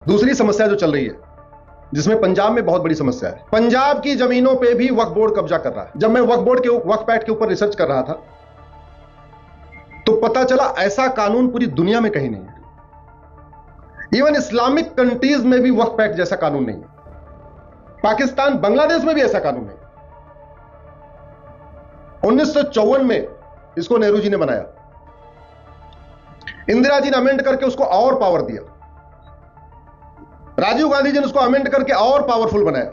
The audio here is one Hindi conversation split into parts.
दूसरी समस्या जो चल रही है, जिसमें पंजाब में बहुत बड़ी समस्या है, पंजाब की जमीनों पे भी वक्फ बोर्ड कब्जा कर रहा है। जब मैं वक्फ एक्ट के ऊपर रिसर्च कर रहा था तो पता चला ऐसा कानून पूरी दुनिया में कहीं नहीं है। इवन इस्लामिक कंट्रीज में भी वक्फ एक्ट जैसा कानून नहीं है। पाकिस्तान, बांग्लादेश में भी ऐसा कानून नहीं। 1954 में इसको नेहरू जी ने बनाया, इंदिरा जी ने अमेंड करके उसको और पावर दिया, राजीव गांधी जी ने उसको अमेंड करके और पावरफुल बनाया,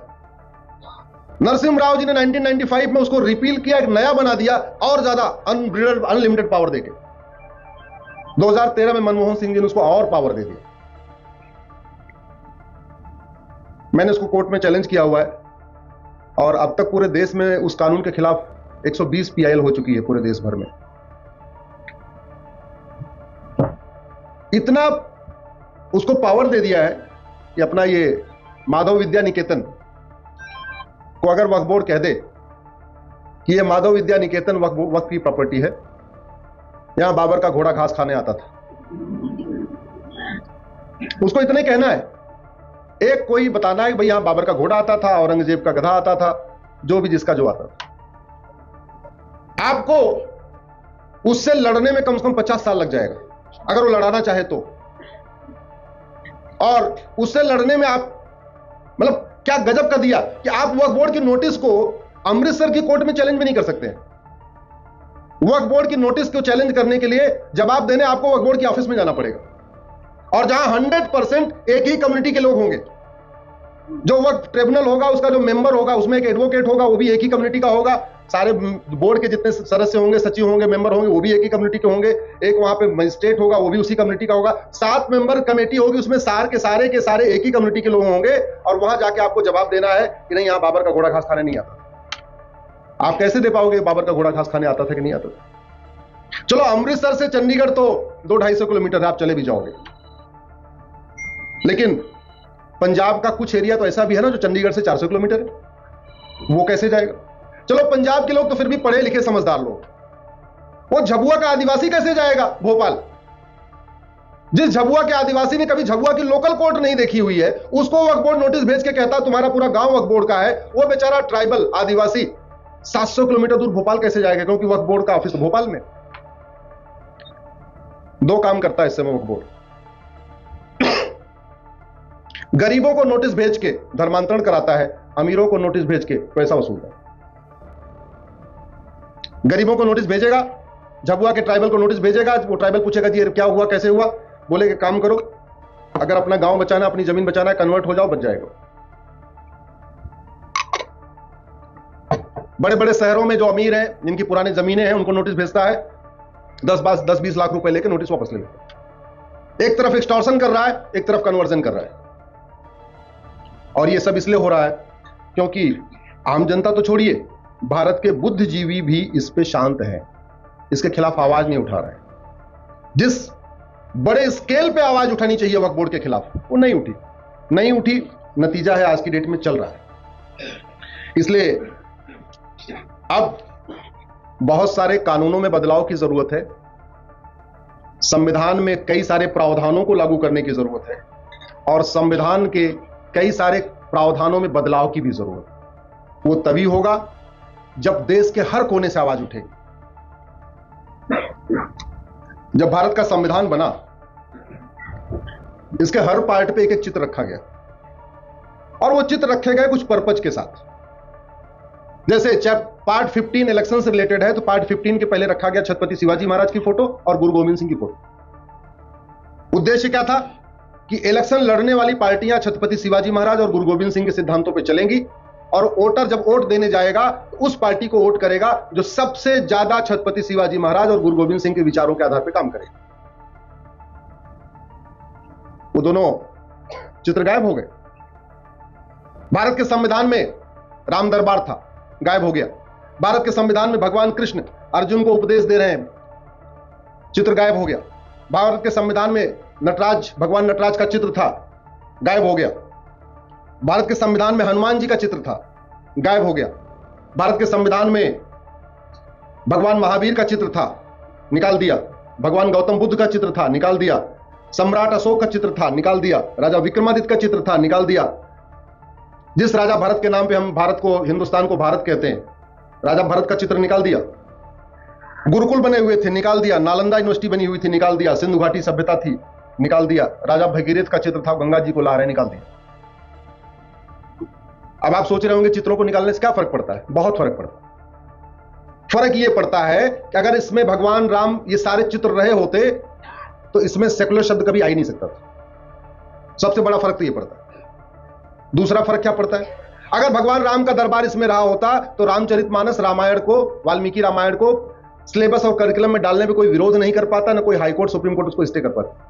नरसिम्हा राव जी ने 1995 में उसको रिपील किया, एक नया बना दिया और ज्यादा अनलिमिटेड पावर देके। 2013 में मनमोहन सिंह जी ने उसको और पावर दे दिया। मैंने उसको कोर्ट में चैलेंज किया हुआ है और अब तक पूरे देश में उस कानून के खिलाफ 120 PIL हो चुकी है पूरे देश भर में। इतना उसको पावर दे दिया है कि अपना ये माधव विद्या निकेतन को अगर वक्फ बोर्ड कह दे कि ये माधव विद्या निकेतन वक्फ की प्रॉपर्टी है, यहां बाबर का घोड़ा घास खाने आता था, उसको इतना ही कहना है, एक कोई बताना है कि भाई यहां बाबर का घोड़ा आता था, औरंगजेब का गधा आता था, जो भी जिसका जो आता था। आपको उससे लड़ने में कम से कम 50 साल लग जाएगा अगर वो लड़ाना चाहे तो। और उससे लड़ने में आप मतलब क्या गजब कर दिया कि आप वक्फ बोर्ड की नोटिस को अमृतसर की कोर्ट में चैलेंज भी नहीं कर सकते हैं। वक्फ बोर्ड की नोटिस को चैलेंज करने के लिए जवाब देने आपको वक्फ बोर्ड के ऑफिस में जाना पड़ेगा, और जहां 100% एक ही कम्युनिटी के लोग होंगे। जो वक्फ ट्रिब्यूनल होगा उसका जो मेंबर होगा उसमें एक एडवोकेट होगा, वो भी एक ही कम्युनिटी का होगा। सारे बोर्ड के जितने सदस्य होंगे, सचिव होंगे, मेंबर होंगे, वो भी एक ही कम्युनिटी के होंगे। एक वहां पे मजिस्ट्रेट होगा, वो भी उसी कम्युनिटी का होगा। 7 मेंबर कमेटी होगी, उसमें सारे के सारे एक ही कम्युनिटी के लोग होंगे, और वहां जाके आपको जवाब देना है कि नहीं, यहां बाबर का घोड़ा घास खाने नहीं आता। आप कैसे दे पाओगे बाबर का घोड़ा घास खाने आता था कि नहीं आता था? चलो अमृतसर से चंडीगढ़ तो 200-250 किलोमीटर आप चले भी जाओगे, लेकिन पंजाब का कुछ एरिया तो ऐसा भी है ना जो चंडीगढ़ से 400 किलोमीटर है, वो कैसे जाएगा? चलो पंजाब के लोग तो फिर भी पढ़े लिखे समझदार लोग, वो झबुआ का आदिवासी कैसे जाएगा भोपाल? जिस झबुआ के आदिवासी ने कभी झबुआ की लोकल कोर्ट नहीं देखी हुई है, उसको वक्फ बोर्ड नोटिस भेज के कहता तुम्हारा पूरा गांव वक्फ बोर्ड का है, वो बेचारा ट्राइबल आदिवासी 700 किलोमीटर दूर भोपाल कैसे जाएगा? क्योंकि वक्फ बोर्ड का ऑफिस भोपाल में। 2 काम करता है इस समय वक्फ बोर्ड, गरीबों को नोटिस भेज के धर्मांतरण कराता है, अमीरों को नोटिस भेज के पैसा वसूलता है। गरीबों को नोटिस भेजेगा, झबुआ के ट्राइबल को नोटिस भेजेगा, वो ट्राइबल पूछेगा जी क्या हुआ, कैसे हुआ? बोले कि काम करो, अगर अपना गांव बचाना, अपनी जमीन बचाना है, कन्वर्ट हो जाओ, बच जाएगा। बड़े बड़े शहरों में जो अमीर हैं, जिनकी पुरानी जमीनें हैं, उनको नोटिस भेजता है, 10-20 लाख रुपए लेके नोटिस वापस ले लेता है। एक तरफ एक्सटॉर्शन कर रहा है, एक तरफ कन्वर्जन कर रहा है। और ये सब इसलिए हो रहा है क्योंकि आम जनता तो छोड़िए, भारत के बुद्धिजीवी भी इस पे शांत है, इसके खिलाफ आवाज नहीं उठा रहे हैं। जिस बड़े स्केल पे आवाज उठानी चाहिए वक्फ बोर्ड के खिलाफ, वो नहीं उठी। नतीजा है आज की डेट में चल रहा है। इसलिए अब बहुत सारे कानूनों में बदलाव की जरूरत है, संविधान में कई सारे प्रावधानों को लागू करने की जरूरत है, और संविधान के कई सारे प्रावधानों में बदलाव की भी जरूरत है। वो तभी होगा जब देश के हर कोने से आवाज उठेगी। जब भारत का संविधान बना, इसके हर पार्ट पे एक चित्र रखा गया, और वो चित्र रखे गए कुछ पर्पज के साथ। जैसे पार्ट 15 इलेक्शन से रिलेटेड है, तो पार्ट 15 के पहले रखा गया छत्रपति शिवाजी महाराज की फोटो और गुरु गोविंद सिंह की फोटो। उद्देश्य क्या था कि इलेक्शन लड़ने वाली पार्टियां छत्रपति शिवाजी महाराज और गुरु गोविंद सिंह के सिद्धांतों पर चलेंगी, और वोटर जब वोट देने जाएगा तो उस पार्टी को वोट करेगा जो सबसे ज्यादा छत्रपति शिवाजी महाराज और गुरु गोविंद सिंह के विचारों के आधार पर काम करेगा। वो दोनों चित्र गायब हो गए। भारत के संविधान में राम दरबार था, गायब हो गया। भारत के संविधान में भगवान कृष्ण अर्जुन को उपदेश दे रहे हैं, चित्र गायब हो गया। भारत के संविधान में भगवान नटराज का चित्र था, गायब हो गया। भारत के संविधान में हनुमान जी का चित्र था, गायब हो गया। भारत के संविधान में भगवान महावीर का चित्र था, निकाल दिया। भगवान गौतम बुद्ध का चित्र था, निकाल दिया। सम्राट अशोक का चित्र था, निकाल दिया। राजा विक्रमादित्य का चित्र था, निकाल दिया। जिस राजा भरत के नाम पे हम भारत को, हिंदुस्तान को भारत कहते हैं, राजा भरत का चित्र निकाल दिया। गुरुकुल बने हुए थे, निकाल दिया। नालंदा यूनिवर्सिटी बनी हुई थी, निकाल दिया। सिंधु घाटी सभ्यता थी, निकाल दिया। राजा भगीरथ का चित्र था, गंगा जी को ला रहे, निकाल दिया। अब आप सोच रहे होंगे चित्रों को निकालने से क्या फर्क पड़ता है? बहुत फर्क पड़ता है। फर्क यह पड़ता है कि अगर इसमें भगवान राम ये सारे चित्र रहे होते तो इसमें सेकुलर शब्द कभी आ ही नहीं सकता था। सबसे बड़ा फर्क तो यह पड़ता है। दूसरा फर्क क्या पड़ता है? अगर भगवान राम का दरबार इसमें रहा होता तो रामचरितमानस रामायण को, वाल्मीकि रामायण को सिलेबस और करिकुलम में डालने में कोई विरोध नहीं कर पाता, ना कोई हाईकोर्ट सुप्रीम कोर्ट उसको स्टे कर पाता।